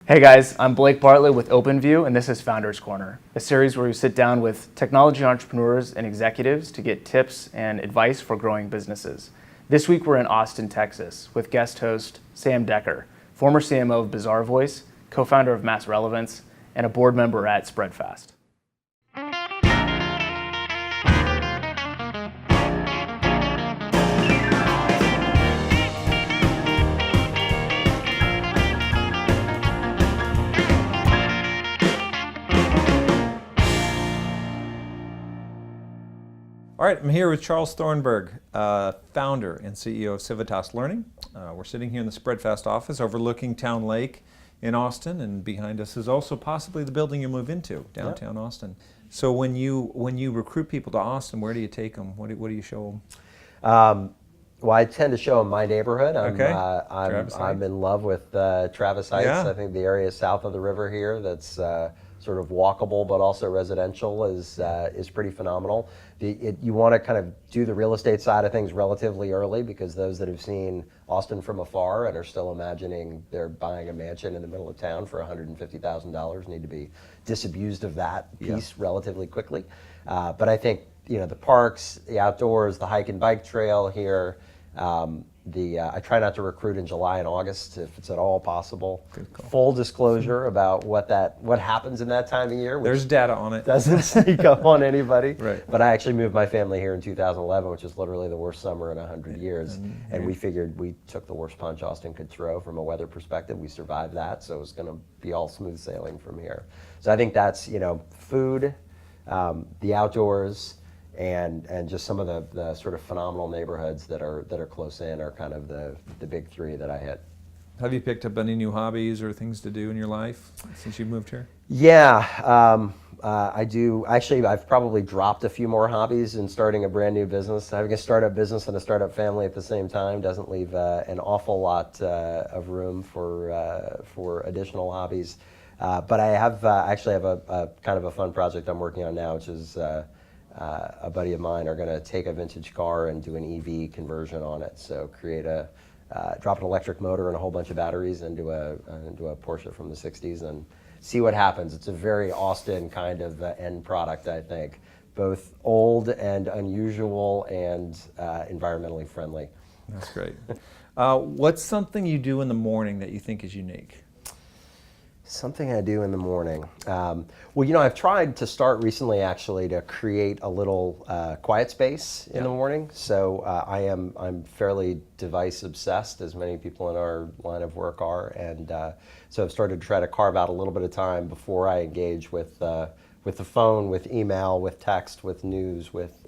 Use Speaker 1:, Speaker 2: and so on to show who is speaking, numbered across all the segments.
Speaker 1: Hey guys, I'm Blake Bartlett with OpenView, and this is Founders Corner, a series where we sit down with technology entrepreneurs and executives to get tips and advice for growing businesses. This week we're in Austin, Texas, with guest host Sam Decker, former CMO of Bizarre Voice, co-founder of Mass Relevance, and a board member at Spreadfast.
Speaker 2: All right, I'm here with Charles Thornburg, founder and CEO of Civitas Learning. We're sitting here in the Spreadfast office overlooking Town Lake in Austin, and behind us is also possibly the building you move into, downtown Austin. So when you recruit people to Austin, where do you take them? What do you show them?
Speaker 3: Well, I tend to show them my neighborhood. I'm in love with Travis Heights.
Speaker 2: Yeah.
Speaker 3: I think the area south of the river here that's sort of walkable but also residential is pretty phenomenal. You want to kind of do the real estate side of things relatively early, because those that have seen Austin from afar and are still imagining they're buying a mansion in the middle of town for $150,000 need to be disabused of that piece relatively quickly. But I think the parks, the outdoors, the hike and bike trail here. I try not to recruit in July and August if it's at all possible. Full disclosure about what happens in that time of year.
Speaker 2: There's data on it.
Speaker 3: Doesn't sneak up on anybody.
Speaker 2: Right.
Speaker 3: But I actually moved my family here in 2011, which is literally the worst summer in 100 years. And we figured we took the worst punch Austin could throw from a weather perspective. We survived that, so it's going to be all smooth sailing from here. So I think that's food, the outdoors, and just some of the sort of phenomenal neighborhoods that are close in are kind of the big three that I hit.
Speaker 2: Have you picked up any new hobbies or things to do in your life since you moved here?
Speaker 3: Yeah, I do. Actually, I've probably dropped a few more hobbies in starting a brand new business. Having a startup business and a startup family at the same time doesn't leave an awful lot of room for additional hobbies. But I actually have a kind of a fun project I'm working on now, which is a buddy of mine are going to take a vintage car and do an EV conversion on it. So drop an electric motor and a whole bunch of batteries into a Porsche from the 60s and see what happens. It's a very Austin kind of end product, I think. Both old and unusual and environmentally friendly.
Speaker 2: That's great. What's something you do in the morning that you think is unique?
Speaker 3: Something I do in the morning. Well, I've tried to start recently actually to create a little quiet space in the morning. So I'm fairly device obsessed, as many people in our line of work are, and so I've started to try to carve out a little bit of time before I engage with the phone, with email, with text, with news, with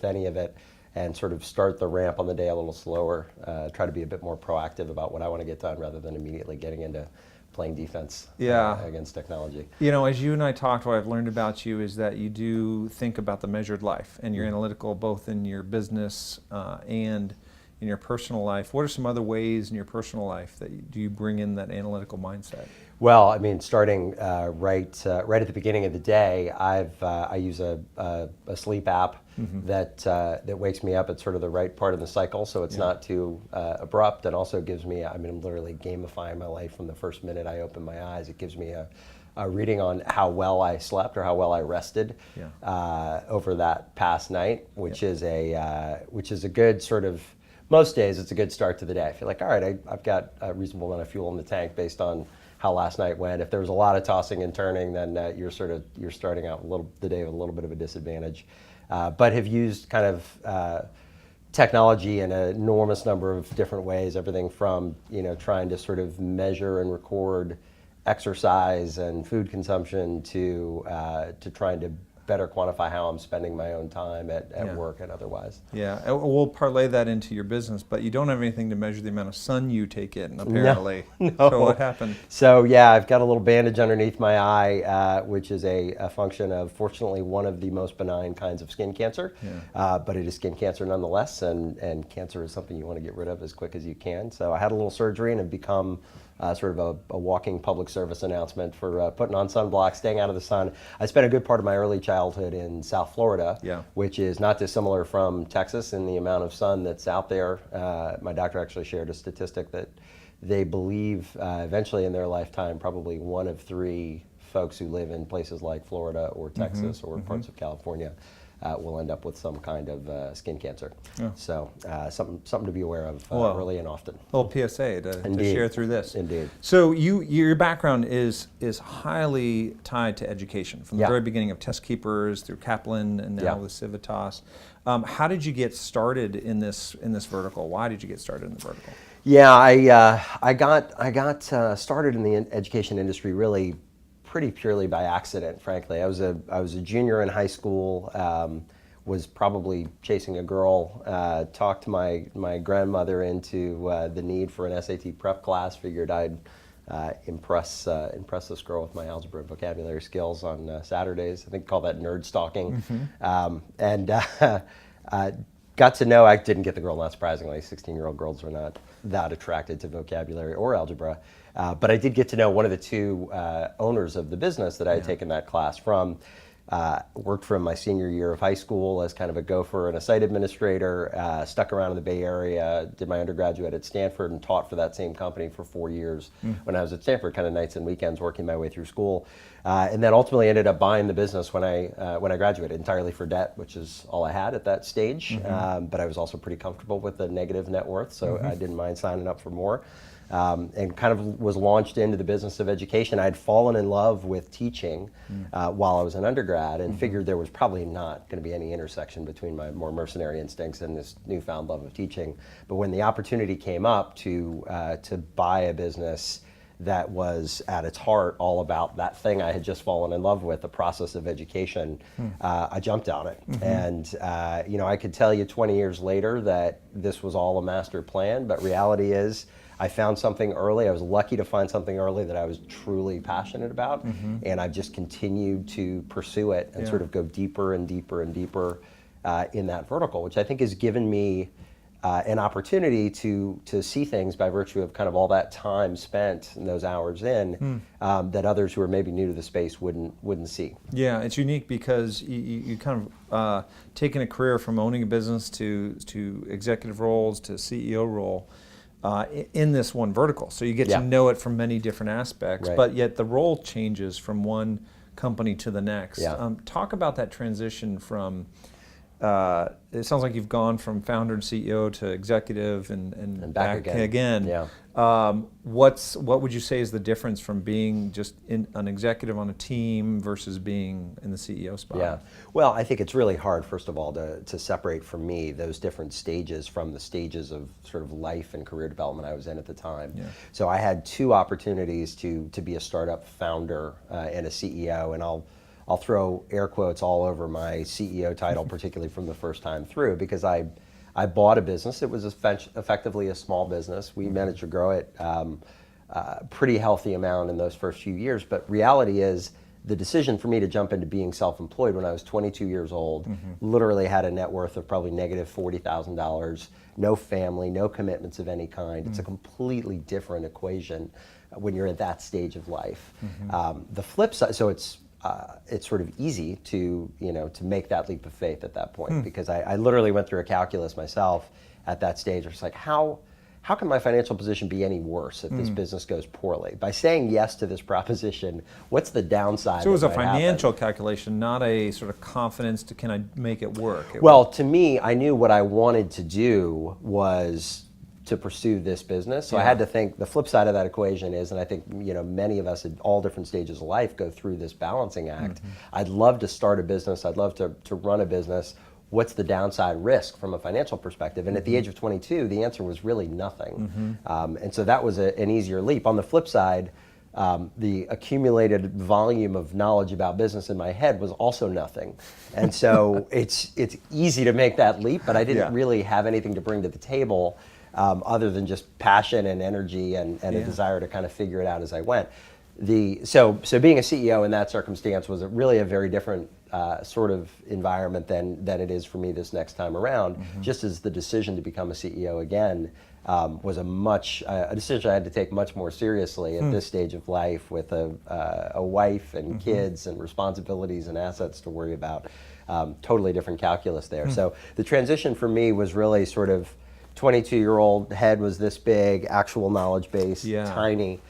Speaker 3: any of it, and sort of start the ramp on the day a little slower. Try to be a bit more proactive about what I want to get done rather than immediately getting into playing defense against technology.
Speaker 2: As you and I talked, what I've learned about you is that you do think about the measured life, and you're analytical both in your business and in your personal life. What are some other ways in your personal life that you bring in that analytical mindset?
Speaker 3: Well, I mean, starting right at the beginning of the day, I use a sleep app that wakes me up at sort of the right part of the cycle, so it's not too abrupt, and also gives me, I'm literally gamifying my life from the first minute I open my eyes. It gives me a reading on how well I slept or how well I rested over that past night, which is a good sort of, most days it's a good start to the day. I feel like, all right, I've got a reasonable amount of fuel in the tank based on how last night went. If there was a lot of tossing and turning, then you're starting out the day with a little bit of a disadvantage. But have used kind of technology in an enormous number of different ways. Everything from trying to sort of measure and record exercise and food consumption to trying to better quantify how I'm spending my own time at work and otherwise.
Speaker 2: Yeah, we'll parlay that into your business, but you don't have anything to measure the amount of sun you take in, apparently.
Speaker 3: No.
Speaker 2: So what happened?
Speaker 3: So I've got a little bandage underneath my eye, which is a function of, fortunately, one of the most benign kinds of skin cancer. But it is skin cancer nonetheless, and cancer is something you want to get rid of as quick as you can. So I had a little surgery and have become sort of a walking public service announcement for putting on sunblock, staying out of the sun. I spent a good part of my early childhood in South Florida, which is not dissimilar from Texas in the amount of sun that's out there. My doctor actually shared a statistic that they believe eventually in their lifetime, probably one of three folks who live in places like Florida or Texas or parts of California will end up with some kind of skin cancer.
Speaker 2: Yeah.
Speaker 3: So something to be aware of
Speaker 2: Well,
Speaker 3: early and often.
Speaker 2: A little PSA to share through this.
Speaker 3: Indeed.
Speaker 2: So your background is highly tied to education from the very beginning of Test Keepers through Kaplan and now with Civitas. How did you get started in this vertical? Why did you get started in the vertical?
Speaker 3: Yeah, I got started in the education industry really pretty purely by accident, frankly. I was a junior in high school, was probably chasing a girl, talked my grandmother into the need for an SAT prep class, figured I'd impress this girl with my algebra and vocabulary skills on Saturdays. I think call that nerd stalking. Got to know, I didn't get the girl, not surprisingly. 16-year-old girls are not that attracted to vocabulary or algebra. But I did get to know one of the two owners of the business that I had taken that class from. Worked from my senior year of high school as kind of a gopher and a site administrator, stuck around in the Bay Area, did my undergraduate at Stanford and taught for that same company for 4 years when I was at Stanford, kind of nights and weekends working my way through school. And then ultimately ended up buying the business when I graduated, entirely for debt, which is all I had at that stage. But I was also pretty comfortable with the negative net worth, so I didn't mind signing up for more. And kind of was launched into the business of education. I'd fallen in love with teaching while I was an undergrad and figured there was probably not going to be any intersection between my more mercenary instincts and this newfound love of teaching. But when the opportunity came up to buy a business that was at its heart all about that thing I had just fallen in love with, the process of education, I jumped on it. And I could tell you 20 years later that this was all a master plan, but reality is I found something early. I was lucky to find something early that I was truly passionate about, and I've just continued to pursue it and sort of go deeper and deeper and deeper in that vertical, which I think has given me an opportunity to see things by virtue of kind of all that time spent and those hours in that others who are maybe new to the space wouldn't see.
Speaker 2: Yeah, it's unique because you kind of taken a career from owning a business to executive roles to CEO role. In this one vertical. So you get to know it from many different aspects, but yet the role changes from one company to the next. Talk about that transition from, it sounds like you've gone from founder and CEO to executive and back again. What would you say is the difference from being just an executive on a team versus being in the CEO spot?
Speaker 3: Yeah, well, I think it's really hard, first of all, to separate for me those different stages from the stages of sort of life and career development I was in at the time. So I had two opportunities to be a startup founder and a CEO, and I'll throw air quotes all over my CEO title, particularly from the first time through, because I bought a business. It was effectively a small business. We managed to grow it a pretty healthy amount in those first few years. But reality is, the decision for me to jump into being self-employed when I was 22 years old, literally had a net worth of probably negative $40,000, no family, no commitments of any kind. It's a completely different equation when you're at that stage of life. The flip side, so it's sort of easy to make that leap of faith at that point, because I literally went through a calculus myself at that stage. It's like, how can my financial position be any worse if this business goes poorly? By saying yes to this proposition, what's the downside?
Speaker 2: So it was a financial calculation, not a sort of confidence to, can I make it work?
Speaker 3: Well, to me, I knew what I wanted to do was to pursue this business. So I had to think, the flip side of that equation is, and I think many of us at all different stages of life go through this balancing act. I'd love to start a business. I'd love to run a business. What's the downside risk from a financial perspective? And at the age of 22, the answer was really nothing. And so that was an easier leap. On the flip side, the accumulated volume of knowledge about business in my head was also nothing. And so it's easy to make that leap, but I didn't really have anything to bring to the table other than just passion and energy and a desire to kind of figure it out as I went. So being a CEO in that circumstance was really a very different sort of environment than it is for me this next time around. Just as the decision to become a CEO again was a decision I had to take much more seriously at this stage of life, with a wife and kids and responsibilities and assets to worry about. Totally different calculus there. So the transition for me was really sort of 22-year-old head was this big, actual knowledge base, tiny.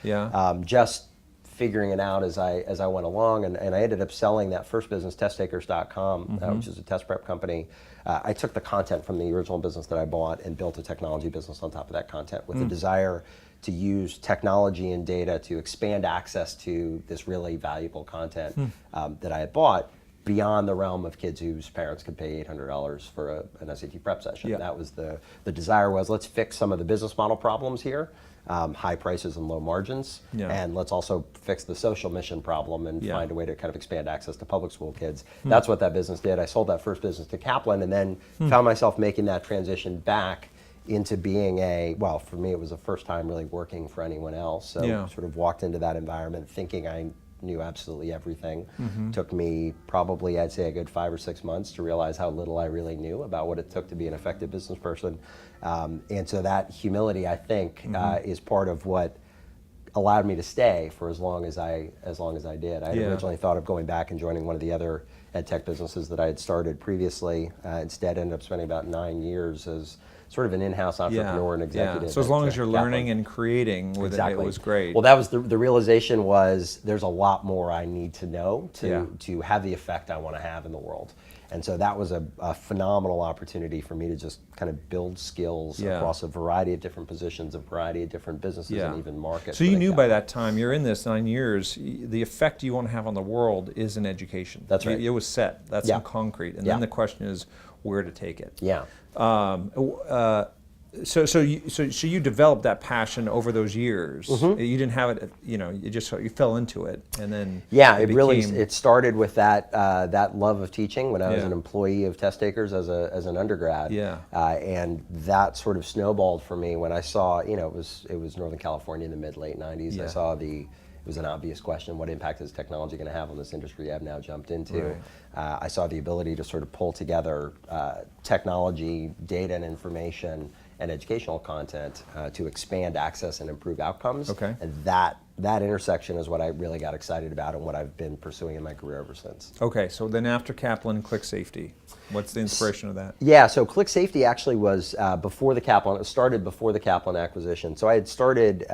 Speaker 3: Just figuring it out as I went along, and I ended up selling that first business, testtakers.com, which is a test prep company. I took the content from the original business that I bought and built a technology business on top of that content with the desire to use technology and data to expand access to this really valuable content that I had bought beyond the realm of kids whose parents could pay $800 for an SAT prep session. That was the desire was, let's fix some of the business model problems here. High prices and low margins, and let's also fix the social mission problem and find a way to kind of expand access to public school kids. That's what that business did. I sold that first business to Kaplan and then found myself making that transition back into being well, for me it was the first time really working for anyone else, so sort of walked into that environment thinking I knew absolutely everything. Took me probably, I'd say, a good 5 or 6 months to realize how little I really knew about what it took to be an effective business person. And so that humility, I think, is part of what allowed me to stay for as long as I did. I had originally thought of going back and joining one of the other ed tech businesses that I had started previously. Instead, ended up spending about 9 years as sort of an in-house entrepreneur and executive.
Speaker 2: So as long as you're learning and creating with it, it was great.
Speaker 3: Well, that was the realization was there's a lot more I need to know to have the effect I want to have in the world. And so that was a phenomenal opportunity for me to just kind of build skills across a variety of different positions, a variety of different businesses and even markets.
Speaker 2: So you knew by that time, you're in this 9 years, the effect you want to have on the world is in education.
Speaker 3: That's right.
Speaker 2: It was set, that's in concrete. And then the question is where to take it. So you developed that passion over those years. You didn't have it, you fell into it, and then
Speaker 3: it started with that love of teaching when I was an employee of Test Takers as an undergrad. And that sort of snowballed for me when I saw, it was Northern California in the mid-late 90s. I saw it was an obvious question, what impact is technology going to have on this industry I've now jumped into? I saw the ability to sort of pull together technology, data and information, and educational content to expand access and improve outcomes. And that intersection is what I really got excited about and what I've been pursuing in my career ever since.
Speaker 2: Okay, so then after Kaplan, ClickSafety. What's the inspiration of that?
Speaker 3: Yeah, so ClickSafety actually was before the Kaplan, it started before the Kaplan acquisition. So I had started,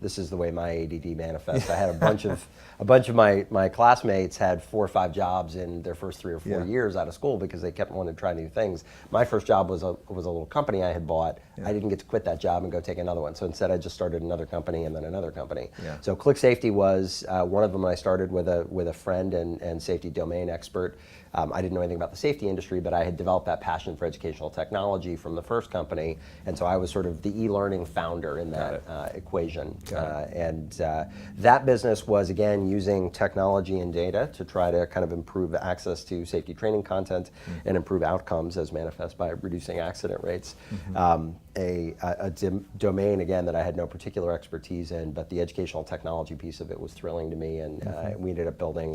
Speaker 3: this is the way my ADD manifests. I had a bunch of my classmates had 4 or 5 jobs in their first 3 or 4 years out of school because they kept wanting to try new things. My first job was a little company I had bought. I didn't get to quit that job and go take another one. So instead I just started another company and then another company. So ClickSafety was one of them I started with a friend and safety domain expert. I didn't know anything about the safety industry, but I had developed that passion for educational technology from the first company, and so I was sort of the e-learning founder in that equation. That business was, again, using technology and data to try to kind of improve access to safety training content and improve outcomes as manifest by reducing accident rates. A domain, again, that I had no particular expertise in, but the educational technology piece of it was thrilling to me, and we ended up building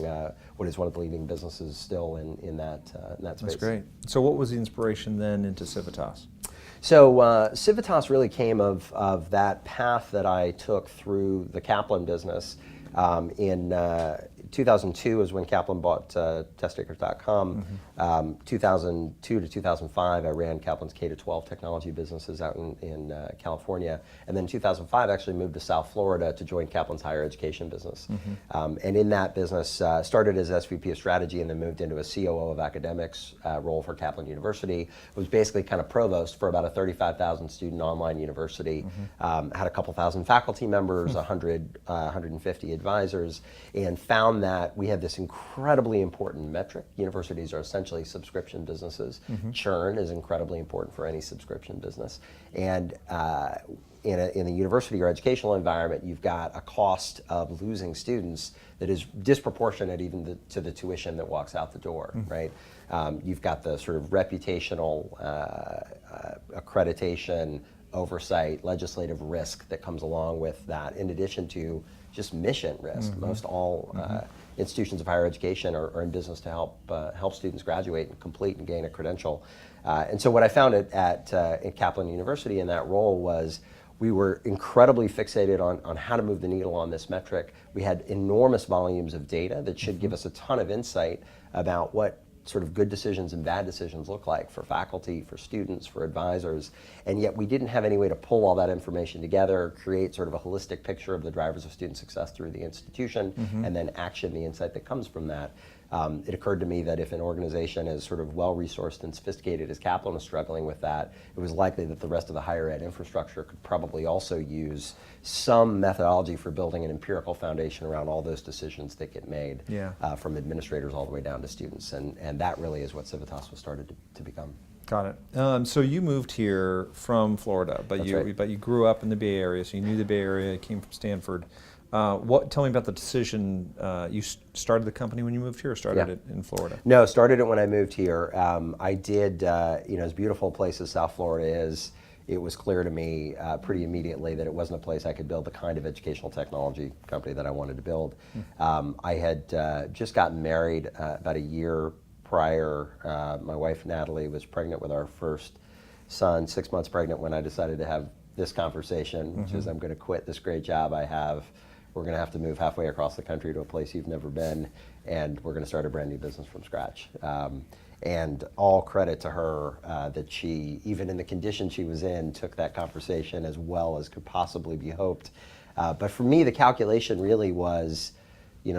Speaker 3: what is one of the leading businesses still in that space.
Speaker 2: That's great. So what was the inspiration then into Civitas?
Speaker 3: So Civitas really came of that path that I took through the Kaplan business. In 2002 is when Kaplan bought testtakers.com. 2002 to 2005, I ran Kaplan's K-12 technology businesses out in California. And then 2005, I actually moved to South Florida to join Kaplan's higher education business. And in that business, started as SVP of strategy and then moved into a COO of academics role for Kaplan University. Was basically kind of provost for about a 35,000 student online university. Had a couple thousand faculty members, 150 advisors, and found that we have this incredibly important metric. Universities are essentially subscription businesses. Churn is incredibly important for any subscription business. And in a university or educational environment, you've got a cost of losing students that is disproportionate even to the tuition that walks out the door, right? You've got the sort of reputational accreditation, oversight, legislative risk that comes along with that, in addition to just mission risk. Most all institutions of higher education are in business to help students graduate and complete and gain a credential. And so what I found at Kaplan University in that role was we were incredibly fixated on how to move the needle on this metric. We had enormous volumes of data that should give us a ton of insight about what sort of good decisions and bad decisions look like for faculty, for students, for advisors, and yet we didn't have any way to pull all that information together, create sort of a holistic picture of the drivers of student success through the institution, and then action the insight that comes from that. It occurred to me that if an organization is sort of well-resourced and sophisticated as Kaplan is struggling with that, it was likely that the rest of the higher ed infrastructure could probably also use some methodology for building an empirical foundation around all those decisions that get made, from administrators all the way down to students. And that really is what Civitas was started to become.
Speaker 2: Got it. So you moved here from Florida, but you grew up in the Bay Area, so you knew the Bay Area, you came from Stanford. Tell me about the decision. You started the company when you moved here, or started it in Florida?
Speaker 3: No, started it when I moved here. I did, as beautiful a place as South Florida is, it was clear to me pretty immediately that it wasn't a place I could build the kind of educational technology company that I wanted to build. I had just gotten married about a year prior. My wife, Natalie, was pregnant with our first son, 6 months pregnant, when I decided to have this conversation, which is, I'm going to quit this great job I have. We're going to have to move halfway across the country to a place you've never been, and we're going to start a brand new business from scratch. And all credit to her that she, even in the condition she was in, took that conversation as well as could possibly be hoped. But for me, the calculation really was,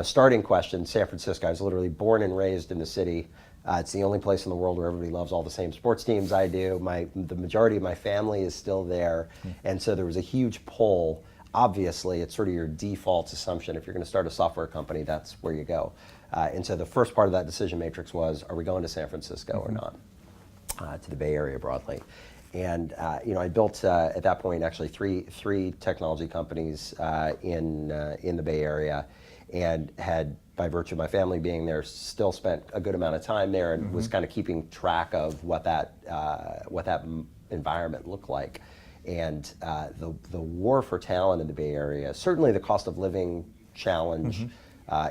Speaker 3: starting question, San Francisco. I was literally born and raised in the city. It's the only place in the world where everybody loves all the same sports teams I do. The majority of my family is still there. And so there was a huge pull. Obviously, it's sort of your default assumption. If you're going to start a software company, that's where you go. And so the first part of that decision matrix was, are we going to San Francisco or not? To the Bay Area broadly. And I built at that point actually three technology companies in the Bay Area, and had, by virtue of my family being there, still spent a good amount of time there, and was kind of keeping track of what that environment looked like. And the war for talent in the Bay Area, certainly the cost of living challenge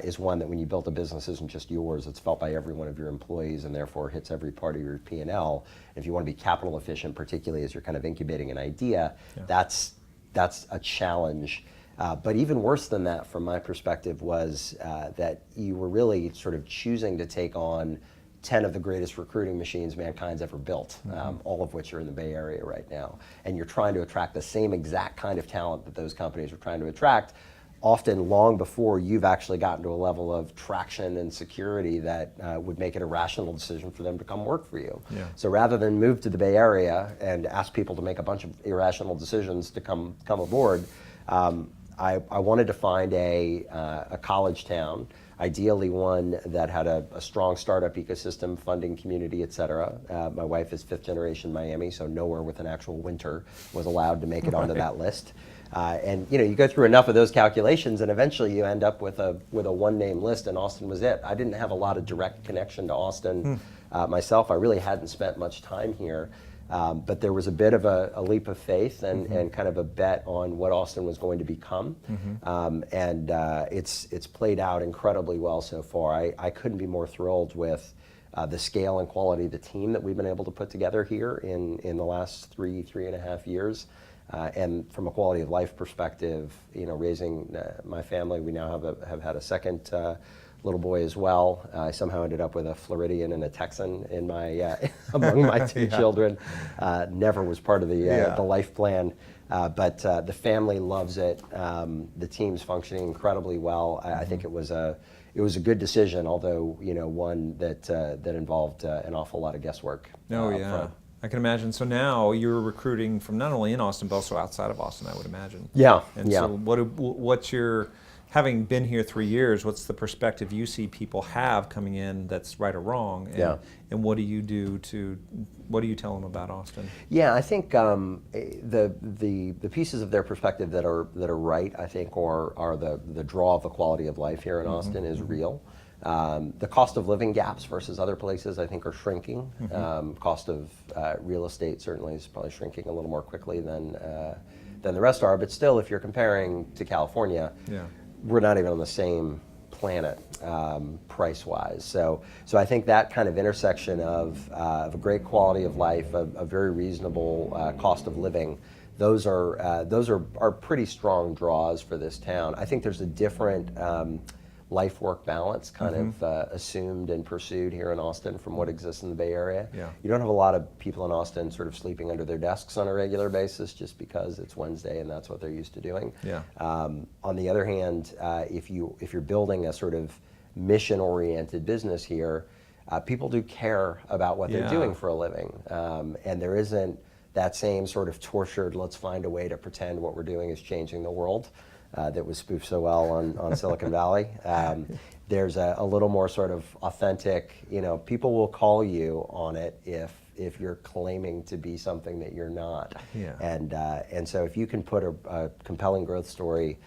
Speaker 3: is one that when you build a business isn't just yours, it's felt by every one of your employees, and therefore hits every part of your P&L. If you want to be capital efficient, particularly as you're kind of incubating an idea, that's a challenge. But even worse than that, from my perspective, was that you were really sort of choosing to take on 10 of the greatest recruiting machines mankind's ever built, all of which are in the Bay Area right now. And you're trying to attract the same exact kind of talent that those companies are trying to attract, often long before you've actually gotten to a level of traction and security that would make it a rational decision for them to come work for you. So rather than move to the Bay Area and ask people to make a bunch of irrational decisions to come aboard, I wanted to find a college town, ideally one that had a strong startup ecosystem, funding community, et cetera. My wife is fifth generation Miami, so nowhere with an actual winter was allowed to make it onto that list. And you go through enough of those calculations, and eventually you end up with a one name list, and Austin was it. I didn't have a lot of direct connection to Austin myself. I really hadn't spent much time here. But there was a bit of a leap of faith and kind of a bet on what Austin was going to become. And it's played out incredibly well so far. I couldn't be more thrilled with the scale and quality of the team that we've been able to put together here in the last three and a half years. And from a quality of life perspective, raising my family, we now have had a second little boy as well. I somehow ended up with a Floridian and a Texan in my among my two children. Never was part of the life plan, but the family loves it. The team's functioning incredibly well. I think it was a good decision, although one that involved an awful lot of guesswork. Front.
Speaker 2: I can imagine. So now you're recruiting from not only in Austin, but also outside of Austin, I would imagine.
Speaker 3: So
Speaker 2: what's your, having been here 3 years, what's the perspective you see people have coming in that's right or wrong? And what do you tell them about Austin?
Speaker 3: I think the pieces of their perspective that are right, I think, are the draw of the quality of life here in Austin is real. The cost of living gaps versus other places, I think, are shrinking. Cost of real estate certainly is probably shrinking a little more quickly than the rest are. But still, if you're comparing to California, we're not even on the same planet price-wise. So I think that kind of intersection of a great quality of life, a very reasonable cost of living, those are pretty strong draws for this town. I think there's a different life-work balance kind of assumed and pursued here in Austin from what exists in the Bay Area.
Speaker 2: Yeah.
Speaker 3: You don't have a lot of people in Austin sort of sleeping under their desks on a regular basis just because it's Wednesday and that's what they're used to doing.
Speaker 2: Yeah.
Speaker 3: On the other hand, if you're building a sort of mission-oriented business here, people do care about what they're doing for a living, and there isn't that same sort of tortured, let's find a way to pretend what we're doing is changing the world that was spoofed so well on Silicon Valley. There's a little more sort of authentic, people will call you on it if you're claiming to be something that you're not.
Speaker 2: Yeah.
Speaker 3: And so if you can put a compelling growth story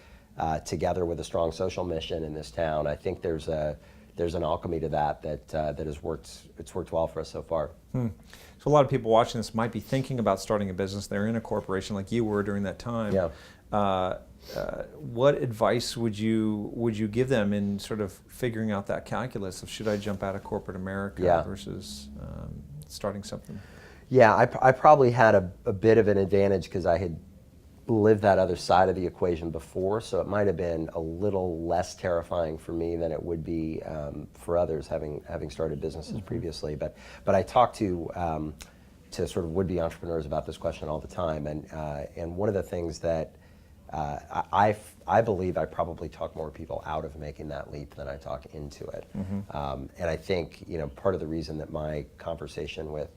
Speaker 3: together with a strong social mission in this town, I think there's an alchemy to that has worked. It's worked well for us so far.
Speaker 2: So a lot of people watching this might be thinking about starting a business. They're in a corporation like you were during that time.
Speaker 3: Yeah.
Speaker 2: What advice would you give them in sort of figuring out that calculus of should I jump out of corporate America versus starting something?
Speaker 3: Yeah, I probably had a bit of an advantage because I had lived that other side of the equation before, so it might have been a little less terrifying for me than it would be for others having started businesses previously. But I talk to sort of would-be entrepreneurs about this question all the time, and one of the things that I believe I probably talk more people out of making that leap than I talk into it. And I think part of the reason that my conversation with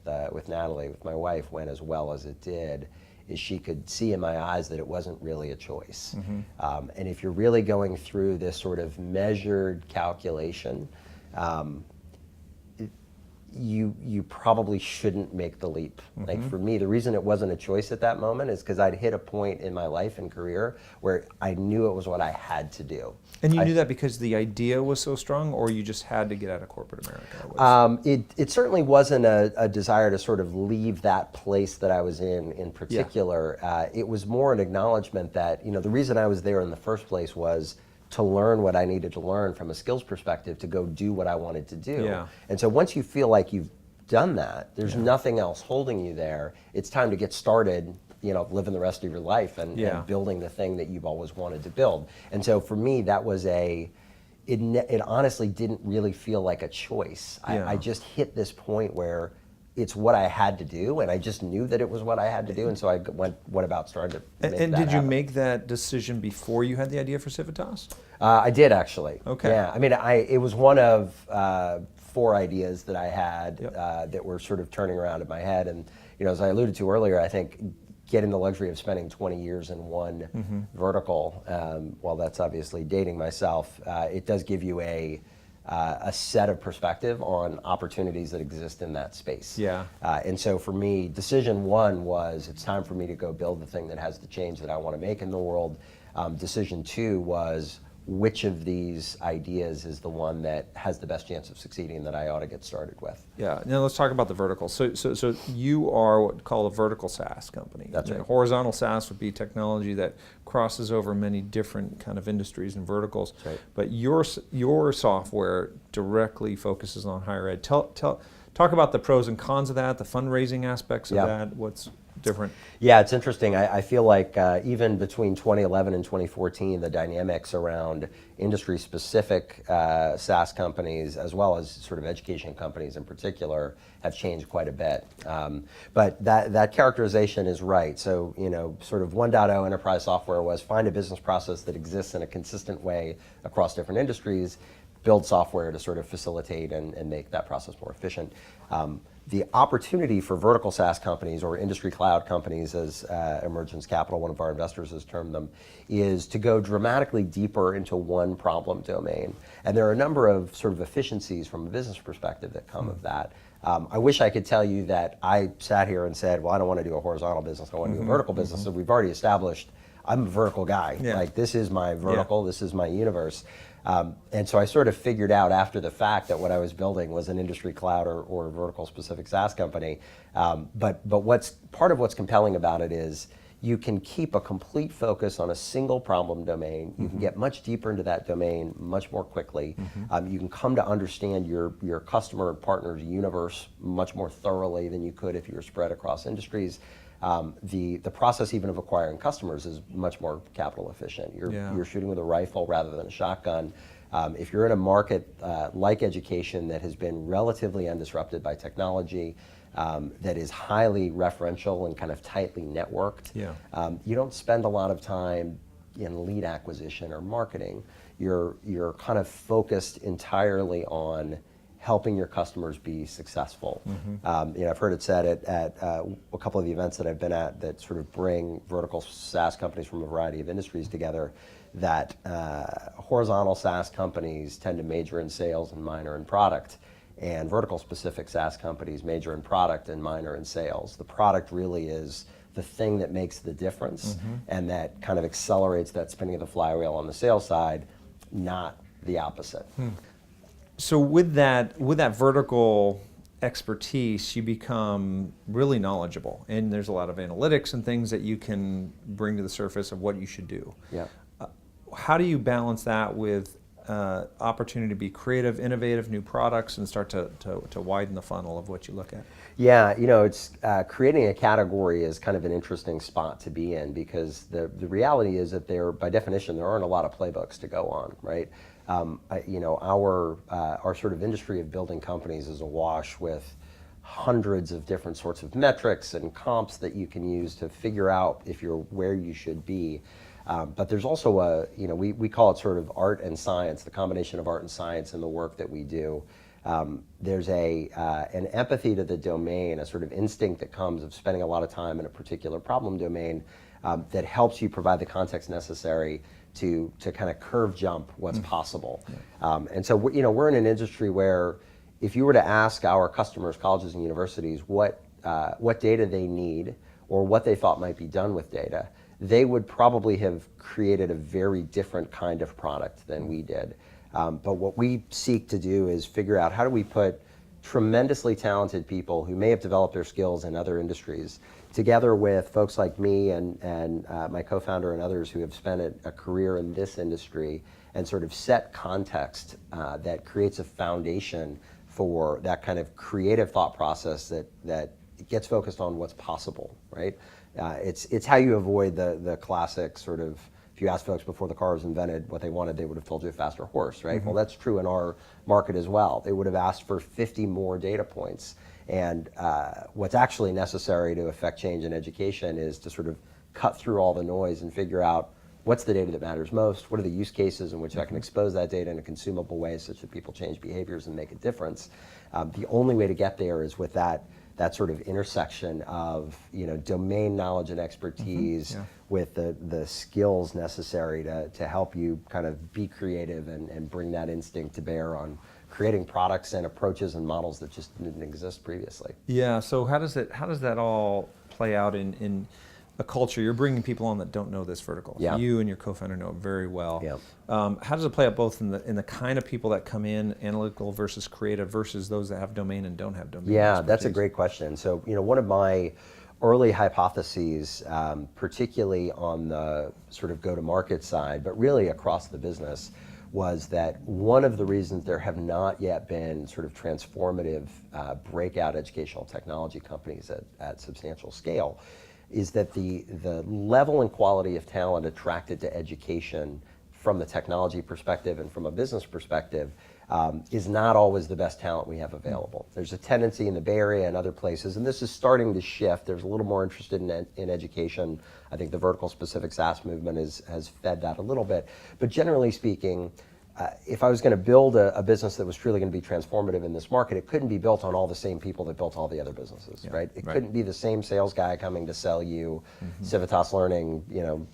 Speaker 3: Natalie, with my wife, went as well as it did is she could see in my eyes that it wasn't really a choice. And if you're really going through this sort of measured calculation, you probably shouldn't make the leap. Like for me, the reason it wasn't a choice at that moment is because I'd hit a point in my life and career where I knew it was what I had to do.
Speaker 2: And you knew that because the idea was so strong, or you just had to get out of corporate America?
Speaker 3: It certainly wasn't a desire to sort of leave that place that I was in particular. It was more an acknowledgement that the reason I was there in the first place was to learn what I needed to learn from a skills perspective to go do what I wanted to do.
Speaker 2: Yeah.
Speaker 3: And so once you feel like you've done that, there's nothing else holding you there. It's time to get started, living the rest of your life and building the thing that you've always wanted to build. And so for me, that was it honestly didn't really feel like a choice. I just hit this point where it's what I had to do, and I just knew that it was what I had to do, and so I went about starting to make
Speaker 2: And
Speaker 3: that
Speaker 2: did you
Speaker 3: happen.
Speaker 2: make that decision before you had the idea for Civitas?
Speaker 3: I did, actually.
Speaker 2: Okay.
Speaker 3: Yeah, I mean, it was one of 4 ideas that I had that were sort of turning around in my head, and as I alluded to earlier, I think getting the luxury of spending 20 years in one vertical, while that's obviously dating myself, it does give you a set of perspective on opportunities that exist in that space.
Speaker 2: Yeah.
Speaker 3: And so for me, decision 1 was it's time for me to go build the thing that has the change that I want to make in the world. Decision 2 was which of these ideas is the one that has the best chance of succeeding that I ought to get started with.
Speaker 2: Yeah, now let's talk about the vertical. So you are what we call a vertical SaaS company.
Speaker 3: That's right.
Speaker 2: Horizontal SaaS would be technology that crosses over many different kind of industries and verticals.
Speaker 3: That's right.
Speaker 2: But your software directly focuses on higher ed. Talk about the pros and cons of that, the fundraising aspects of that, what's different?
Speaker 3: Yeah, it's interesting. I feel like even between 2011 and 2014, the dynamics around industry-specific SaaS companies, as well as sort of education companies in particular, have changed quite a bit. But that characterization is right. So, sort of 1.0 enterprise software was find a business process that exists in a consistent way across different industries, build software to sort of facilitate and make that process more efficient. The opportunity for vertical SaaS companies or industry cloud companies, as Emergence Capital, one of our investors, has termed them, is to go dramatically deeper into one problem domain. And there are a number of sort of efficiencies from a business perspective that come of that. I wish I could tell you that I sat here and said, well, I don't want to do a horizontal business, I want to do a vertical business. So we've already established I'm a vertical guy.
Speaker 2: Yeah.
Speaker 3: Like, this is my vertical, this is my universe. And so I sort of figured out after the fact that what I was building was an industry cloud or vertical specific SaaS company. But part of what's compelling about it is you can keep a complete focus on a single problem domain. You can get much deeper into that domain much more quickly. You can come to understand your customer and partner's universe much more thoroughly than you could if you were spread across industries. The process even of acquiring customers is much more capital efficient. You're shooting with a rifle rather than a shotgun. If you're in a market like education that has been relatively undisrupted by technology, that is highly referential and kind of tightly networked, you don't spend a lot of time in lead acquisition or marketing. You're kind of focused entirely on helping your customers be successful. I've heard it said at a couple of the events that I've been at that sort of bring vertical SaaS companies from a variety of industries together, that horizontal SaaS companies tend to major in sales and minor in product, and vertical specific SaaS companies major in product and minor in sales. The product really is the thing that makes the difference and that kind of accelerates that spinning of the flywheel on the sales side, not the opposite.
Speaker 2: So with that vertical expertise, you become really knowledgeable, and there's a lot of analytics and things that you can bring to the surface of what you should do.
Speaker 3: Yeah.
Speaker 2: How do you balance that with opportunity to be creative, innovative, new products, and start to widen the funnel of what you look at?
Speaker 3: Yeah, it's creating a category is kind of an interesting spot to be in, because the reality is that by definition, there aren't a lot of playbooks to go on, right? Our sort of industry of building companies is awash with hundreds of different sorts of metrics and comps that you can use to figure out if you're where you should be. But there's also we call it sort of art and science, the combination of art and science in the work that we do. There's an empathy to the domain, a sort of instinct that comes of spending a lot of time in a particular problem domain that helps you provide the context necessary to kind of curve jump what's possible. And so we're in an industry where if you were to ask our customers, colleges and universities, what data they need or what they thought might be done with data, they would probably have created a very different kind of product than we did. But what we seek to do is figure out how do we put tremendously talented people who may have developed their skills in other industries together with folks like me and my co-founder and others who have spent a career in this industry, and sort of set context that creates a foundation for that kind of creative thought process that gets focused on what's possible, right? It's how you avoid the classic sort of, if you ask folks before the car was invented what they wanted, they would have told you a faster horse, right? Well, that's true in our market as well. They would have asked for 50 more data points. And what's actually necessary to affect change in education is to sort of cut through all the noise and figure out what's the data that matters most, what are the use cases in which I can expose that data in a consumable way such that people change behaviors and make a difference. The only way to get there is with that sort of intersection of domain knowledge and expertise with the skills necessary to help you kind of be creative and bring that instinct to bear on creating products and approaches and models that just didn't exist previously.
Speaker 2: Yeah. So how does that all play out in a culture? You're bringing people on that don't know this vertical.
Speaker 3: Yeah.
Speaker 2: You and your co-founder know it very well.
Speaker 3: Yeah.
Speaker 2: How does it play out both in the kind of people that come in, analytical versus creative, versus those that have domain and don't have domain?
Speaker 3: Yeah,
Speaker 2: expertise?
Speaker 3: that's a great question. So one of my early hypotheses, particularly on the sort of go-to-market side, but really across the business, was that one of the reasons there have not yet been sort of transformative breakout educational technology companies at substantial scale is that the level and quality of talent attracted to education from the technology perspective and from a business perspective is not always the best talent we have available. There's a tendency in the Bay Area and other places, and this is starting to shift. There's a little more interest in education. I think the vertical specific SaaS movement has fed that a little bit. But generally speaking, if I was going to build a business that was truly going to be transformative in this market, it couldn't be built on all the same people that built all the other businesses, right? It couldn't be the same sales guy coming to sell you Civitas Learning,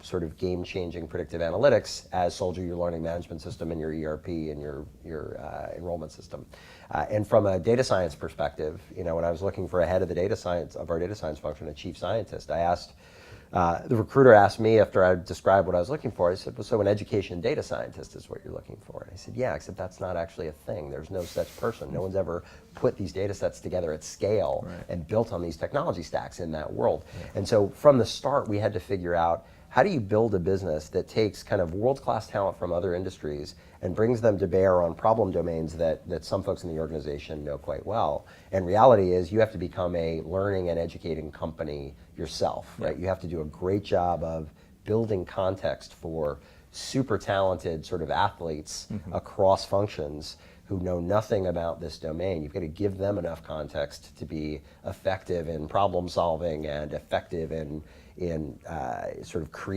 Speaker 3: sort of game-changing predictive analytics as sold you your learning management system and your ERP and your enrollment system. And from a data science perspective, when I was looking for a head of our data science function, a chief scientist, I asked. The recruiter asked me after I described what I was looking for, I said, well, so an education data scientist is what you're looking for? And I said, yeah, except that's not actually a thing. There's no such person. No one's ever put these data sets together at scale and built on these technology stacks in that world. And so from the start, we had to figure out, how do you build a business that takes kind of world-class talent from other industries and brings them to bear on problem domains that some folks in the organization know quite well? And reality is you have to become a learning and educating company yourself, right? You have to do a great job of building context for super talented sort of athletes across functions who know nothing about this domain. You've got to give them enough context to be effective in problem solving and effective in sort of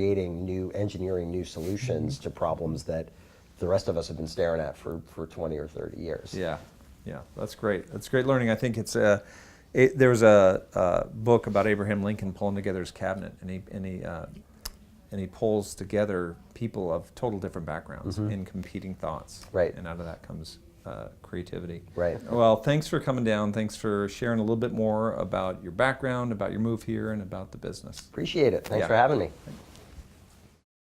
Speaker 3: engineering new solutions to problems that the rest of us have been staring at for 20 or 30 years.
Speaker 2: Yeah, yeah, that's great. That's great learning. I think there was a book about Abraham Lincoln pulling together his cabinet, and he pulls together people of total different backgrounds in competing thoughts.
Speaker 3: Right.
Speaker 2: And out of that comes creativity.
Speaker 3: Right.
Speaker 2: Well, thanks for coming down. Thanks for sharing a little bit more about your background, about your move here, and about the business.
Speaker 3: Appreciate it. Thanks
Speaker 2: Yeah.
Speaker 3: for having me.